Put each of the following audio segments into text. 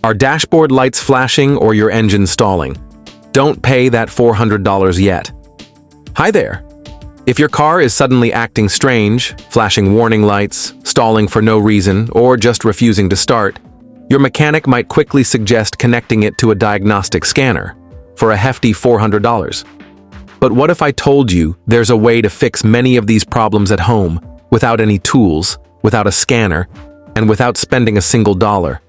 Are dashboard lights flashing or your engine stalling? Don't pay that $400 yet. Hi there. If your car is suddenly acting strange, flashing warning lights, stalling for no reason, or just refusing to start, your mechanic might quickly suggest connecting it to a diagnostic scanner for a hefty $400. But what if I told you there's a way to fix many of these problems at home without any tools, without a scanner, and without spending a single dollar?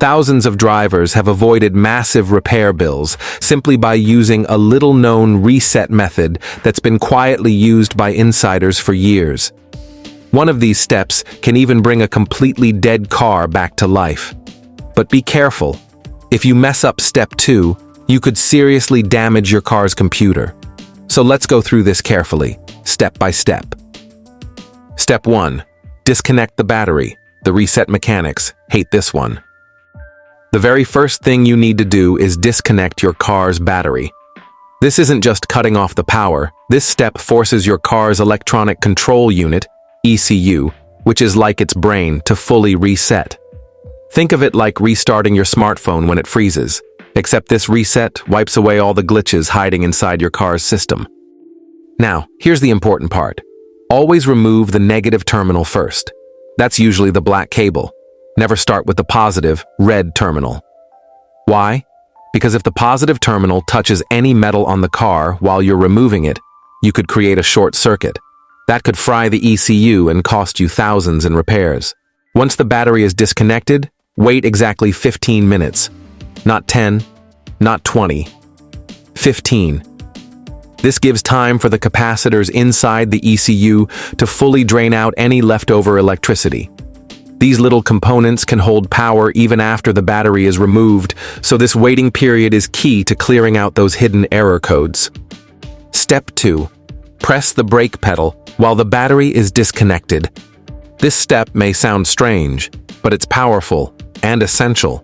Thousands of drivers have avoided massive repair bills simply by using a little-known reset method that's been quietly used by insiders for years. One of these steps can even bring a completely dead car back to life. But be careful. If you mess up step 2, you could seriously damage your car's computer. So let's go through this carefully, step by step. Step 1. Disconnect the battery. The reset mechanics hate this one. The very first thing you need to do is disconnect your car's battery. This isn't just cutting off the power. This step forces your car's electronic control unit, ECU, which is like its brain, to fully reset. Think of it like restarting your smartphone when it freezes, except this reset wipes away all the glitches hiding inside your car's system. Now, here's the important part. Always remove the negative terminal first. That's usually the black cable. Never start with the positive, red terminal. Why? Because if the positive terminal touches any metal on the car while you're removing it, you could create a short circuit. That could fry the ECU and cost you thousands in repairs. Once the battery is disconnected, wait exactly 15 minutes. Not 10, not 20. 15. This gives time for the capacitors inside the ECU to fully drain out any leftover electricity. These little components can hold power even after the battery is removed, so this waiting period is key to clearing out those hidden error codes. Step 2. Press the brake pedal while the battery is disconnected. This step may sound strange, but it's powerful and essential.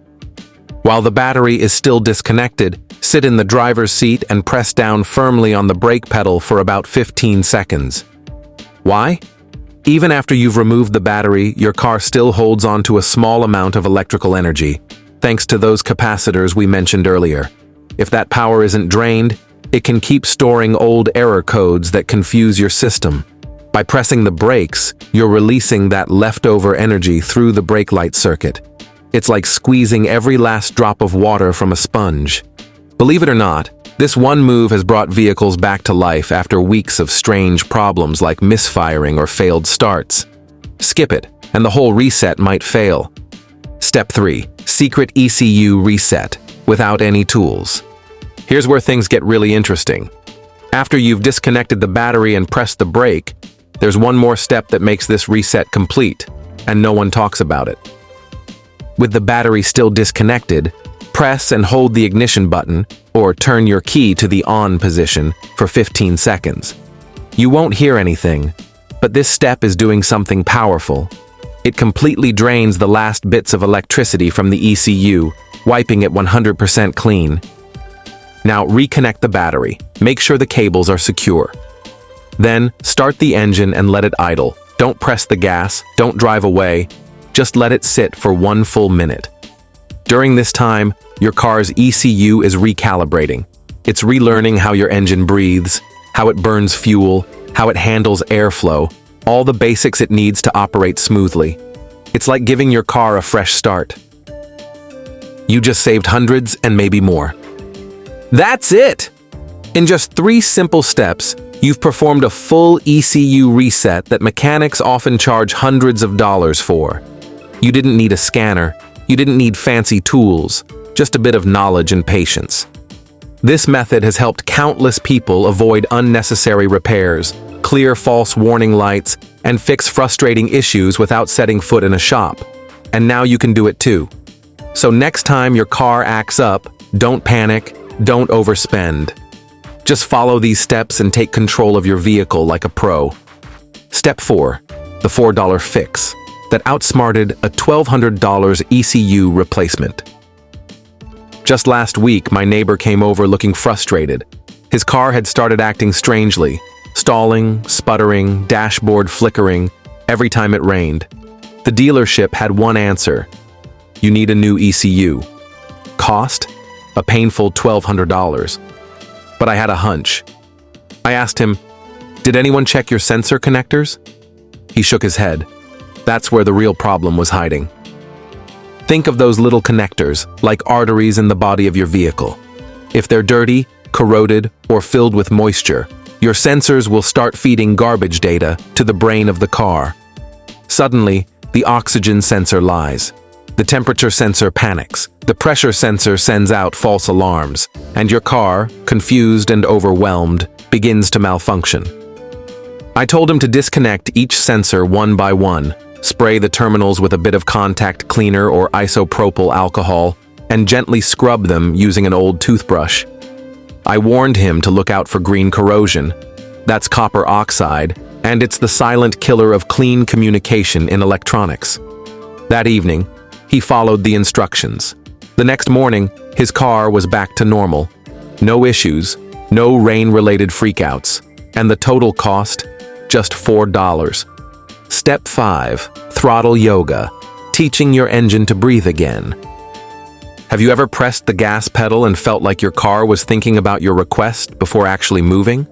While the battery is still disconnected, sit in the driver's seat and press down firmly on the brake pedal for about 15 seconds. Why? Even after you've removed the battery, your car still holds on to a small amount of electrical energy, thanks to those capacitors we mentioned earlier. If that power isn't drained, it can keep storing old error codes that confuse your system. By pressing the brakes, you're releasing that leftover energy through the brake light circuit. It's like squeezing every last drop of water from a sponge. Believe it or not, this one move has brought vehicles back to life after weeks of strange problems like misfiring or failed starts. Skip it, and the whole reset might fail. Step 3. Secret ECU reset, without any tools. Here's where things get really interesting. After you've disconnected the battery and pressed the brake, there's one more step that makes this reset complete, and no one talks about it. With the battery still disconnected, press and hold the ignition button, or turn your key to the on position for 15 seconds. You won't hear anything, but this step is doing something powerful. It completely drains the last bits of electricity from the ECU, wiping it 100% clean. Now reconnect the battery. Make sure the cables are secure. Then start the engine and let it idle. Don't press the gas, don't drive away. Just let it sit for 1 full minute. During this time, your car's ECU is recalibrating. It's relearning how your engine breathes, how it burns fuel, how it handles airflow, all the basics it needs to operate smoothly. It's like giving your car a fresh start. You just saved hundreds and maybe more. That's it! In just 3 simple steps, you've performed a full ECU reset that mechanics often charge hundreds of dollars for. You didn't need a scanner. You didn't need fancy tools, just a bit of knowledge and patience. This method has helped countless people avoid unnecessary repairs, clear false warning lights, and fix frustrating issues without setting foot in a shop. And now you can do it too. So next time your car acts up, don't panic, don't overspend. Just follow these steps and take control of your vehicle like a pro. Step 4, the $4 fix that outsmarted a $1,200 ECU replacement. Just last week, my neighbor came over looking frustrated. His car had started acting strangely, stalling, sputtering, dashboard flickering every time it rained. The dealership had one answer: You need a new ECU. Cost? A painful $1,200. But I had a hunch. I asked him, "Did anyone check your sensor connectors?" He shook his head. That's where the real problem was hiding. Think of those little connectors, like arteries in the body of your vehicle. If they're dirty, corroded, or filled with moisture, your sensors will start feeding garbage data to the brain of the car. Suddenly, the oxygen sensor lies. The temperature sensor panics. The pressure sensor sends out false alarms, and your car, confused and overwhelmed, begins to malfunction. I told him to disconnect each sensor one by one, spray the terminals with a bit of contact cleaner or isopropyl alcohol, and gently scrub them using an old toothbrush. I warned him to look out for green corrosion. That's copper oxide, and it's the silent killer of clean communication in electronics. That evening, he followed the instructions. The next morning, his car was back to normal. No issues, no rain-related freakouts, and the total cost? Just $4. Step 5. Throttle Yoga. Teaching your engine to breathe again. Have you ever pressed the gas pedal and felt like your car was thinking about your request before actually moving?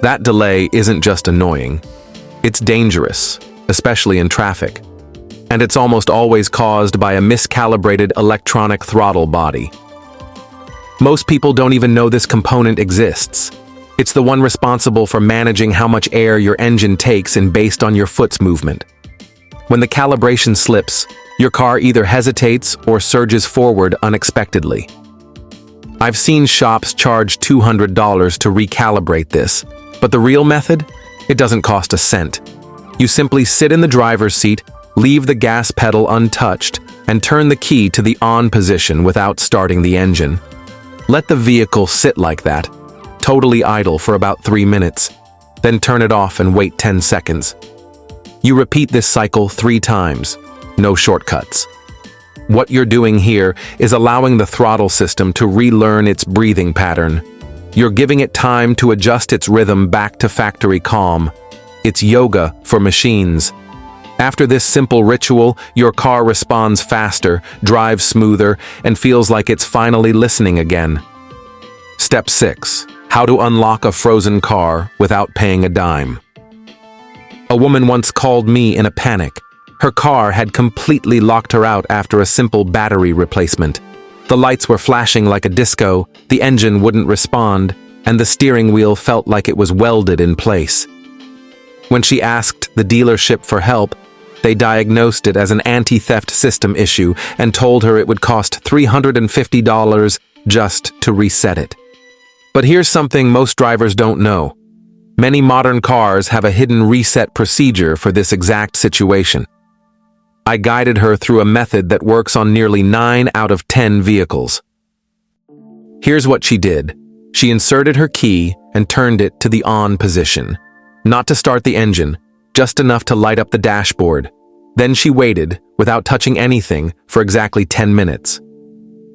That delay isn't just annoying. It's dangerous, especially in traffic. And it's almost always caused by a miscalibrated electronic throttle body. Most people don't even know this component exists. It's the one responsible for managing how much air your engine takes in based on your foot's movement. When the calibration slips, your car either hesitates or surges forward unexpectedly. I've seen shops charge $200 to recalibrate this, but the real method? It doesn't cost a cent. You simply sit in the driver's seat, leave the gas pedal untouched, and turn the key to the on position without starting the engine. Let the vehicle sit like that, totally idle for about 3 minutes, then turn it off and wait 10 seconds. You repeat this cycle 3 times, no shortcuts. What you're doing here is allowing the throttle system to relearn its breathing pattern. You're giving it time to adjust its rhythm back to factory calm. It's yoga for machines. After this simple ritual, your car responds faster, drives smoother, and feels like it's finally listening again. Step 6. How to unlock a frozen car without paying a dime. A woman once called me in a panic. Her car had completely locked her out after a simple battery replacement. The lights were flashing like a disco, the engine wouldn't respond, and the steering wheel felt like it was welded in place. When she asked the dealership for help, they diagnosed it as an anti-theft system issue and told her it would cost $350 just to reset it. But here's something most drivers don't know. Many modern cars have a hidden reset procedure for this exact situation. I guided her through a method that works on nearly 9 out of 10 vehicles. Here's what she did. She inserted her key and turned it to the on position. Not to start the engine, just enough to light up the dashboard. Then she waited, without touching anything, for exactly 10 minutes.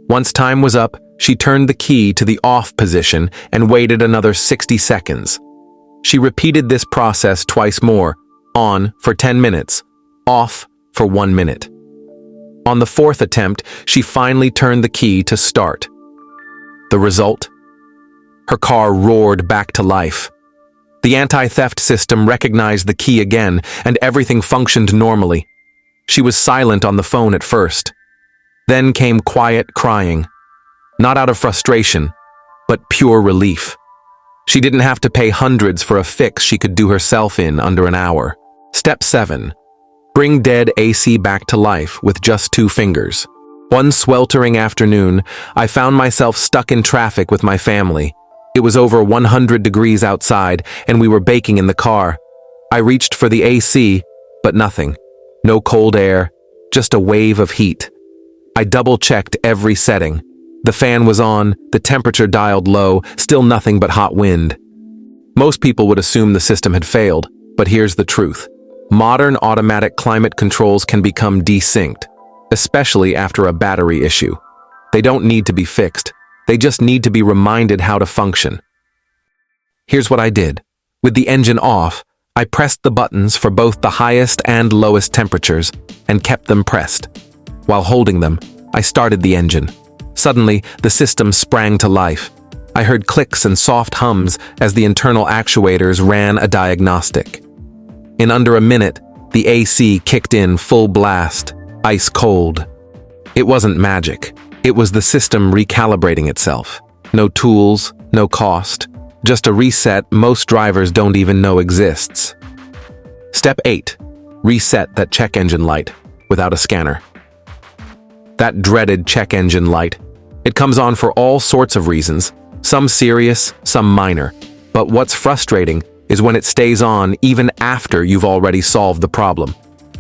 Once time was up, she turned the key to the off position and waited another 60 seconds. She repeated this process twice more, on for 10 minutes, off for 1 minute. On the 4th attempt, she finally turned the key to start. The result? Her car roared back to life. The anti-theft system recognized the key again, and everything functioned normally. She was silent on the phone at first. Then came quiet crying. Not out of frustration, but pure relief. She didn't have to pay hundreds for a fix she could do herself in under an hour. Step 7. Bring dead AC back to life with just 2 fingers. One sweltering afternoon, I found myself stuck in traffic with my family. It was over 100 degrees outside, and we were baking in the car. I reached for the AC, but nothing. No cold air, just a wave of heat. I double-checked every setting. The fan was on, the temperature dialed low, still nothing but hot wind. Most people would assume the system had failed, but here's the truth. Modern automatic climate controls can become desynced, especially after a battery issue. They don't need to be fixed. They just need to be reminded how to function. Here's what I did. With the engine off, I pressed the buttons for both the highest and lowest temperatures and kept them pressed. While holding them, I started the engine. Suddenly, the system sprang to life. I heard clicks and soft hums as the internal actuators ran a diagnostic. In under a minute, the AC kicked in full blast, ice cold. It wasn't magic. It was the system recalibrating itself. No tools, no cost, just a reset most drivers don't even know exists. Step 8. Reset that check engine light without a scanner. That dreaded check engine light. It comes on for all sorts of reasons, some serious, some minor. But what's frustrating is when it stays on even after you've already solved the problem.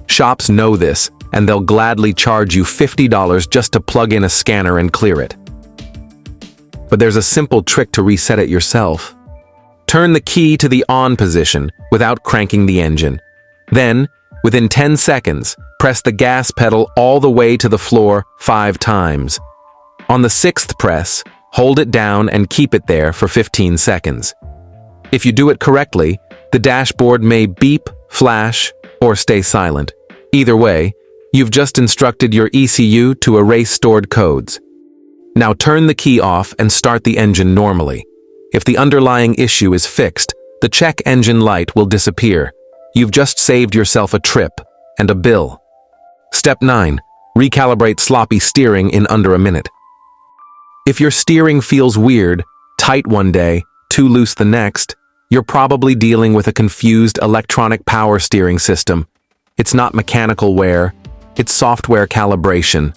Shops know this, and they'll gladly charge you $50 just to plug in a scanner and clear it. But there's a simple trick to reset it yourself. Turn the key to the on position without cranking the engine. Then, within 10 seconds, press the gas pedal all the way to the floor 5 times. On the 6th press, hold it down and keep it there for 15 seconds. If you do it correctly, the dashboard may beep, flash, or stay silent. Either way, you've just instructed your ECU to erase stored codes. Now turn the key off and start the engine normally. If the underlying issue is fixed, the check engine light will disappear. You've just saved yourself a trip and a bill. Step 9. Recalibrate sloppy steering in under a minute. If your steering feels weird, tight one day, too loose the next, you're probably dealing with a confused electronic power steering system. It's not mechanical wear, it's software calibration.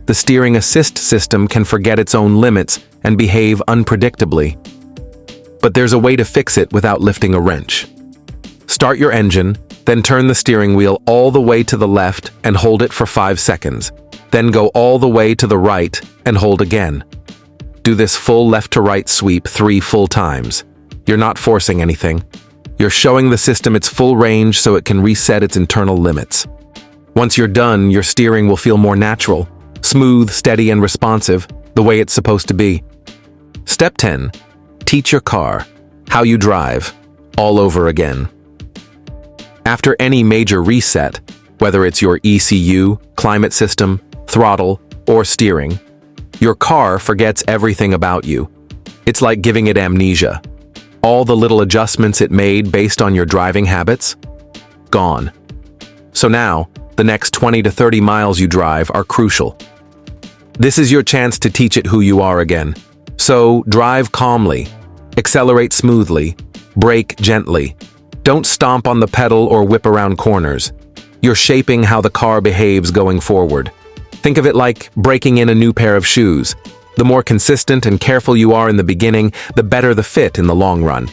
The steering assist system can forget its own limits and behave unpredictably. But there's a way to fix it without lifting a wrench. Start your engine, then turn the steering wheel all the way to the left and hold it for 5 seconds. Then go all the way to the right and hold again. Do this full left-to-right sweep 3 full times. You're not forcing anything. You're showing the system its full range so it can reset its internal limits. Once you're done, your steering will feel more natural, smooth, steady, and responsive, the way it's supposed to be. Step 10. Teach your car how you drive all over again. After any major reset, whether it's your ECU, climate system, throttle, or steering, your car forgets everything about you. It's like giving it amnesia. All the little adjustments it made based on your driving habits? Gone. So now, the next 20 to 30 miles you drive are crucial. This is your chance to teach it who you are again. So, drive calmly, accelerate smoothly, brake gently. Don't stomp on the pedal or whip around corners. You're shaping how the car behaves going forward. Think of it like breaking in a new pair of shoes. The more consistent and careful you are in the beginning, the better the fit in the long run.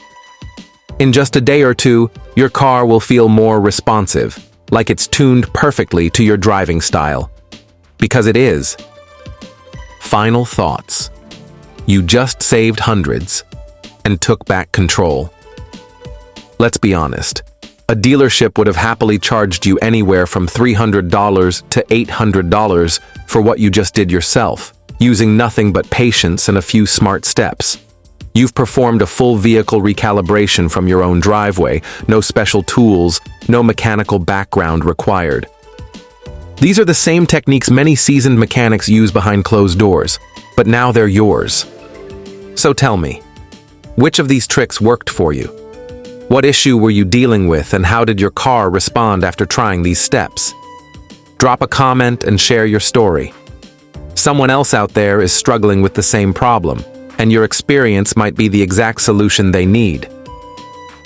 In just a day or two, your car will feel more responsive, like it's tuned perfectly to your driving style. Because it is. Final thoughts. You just saved hundreds and took back control. Let's be honest. A dealership would have happily charged you anywhere from $300 to $800 for what you just did yourself, using nothing but patience and a few smart steps. You've performed a full vehicle recalibration from your own driveway, no special tools, no mechanical background required. These are the same techniques many seasoned mechanics use behind closed doors, but now they're yours. So tell me, which of these tricks worked for you? What issue were you dealing with, and how did your car respond after trying these steps? Drop a comment and share your story. Someone else out there is struggling with the same problem, and your experience might be the exact solution they need.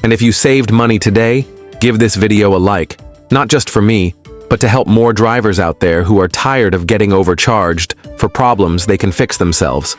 And if you saved money today, give this video a like, not just for me, but to help more drivers out there who are tired of getting overcharged for problems they can fix themselves.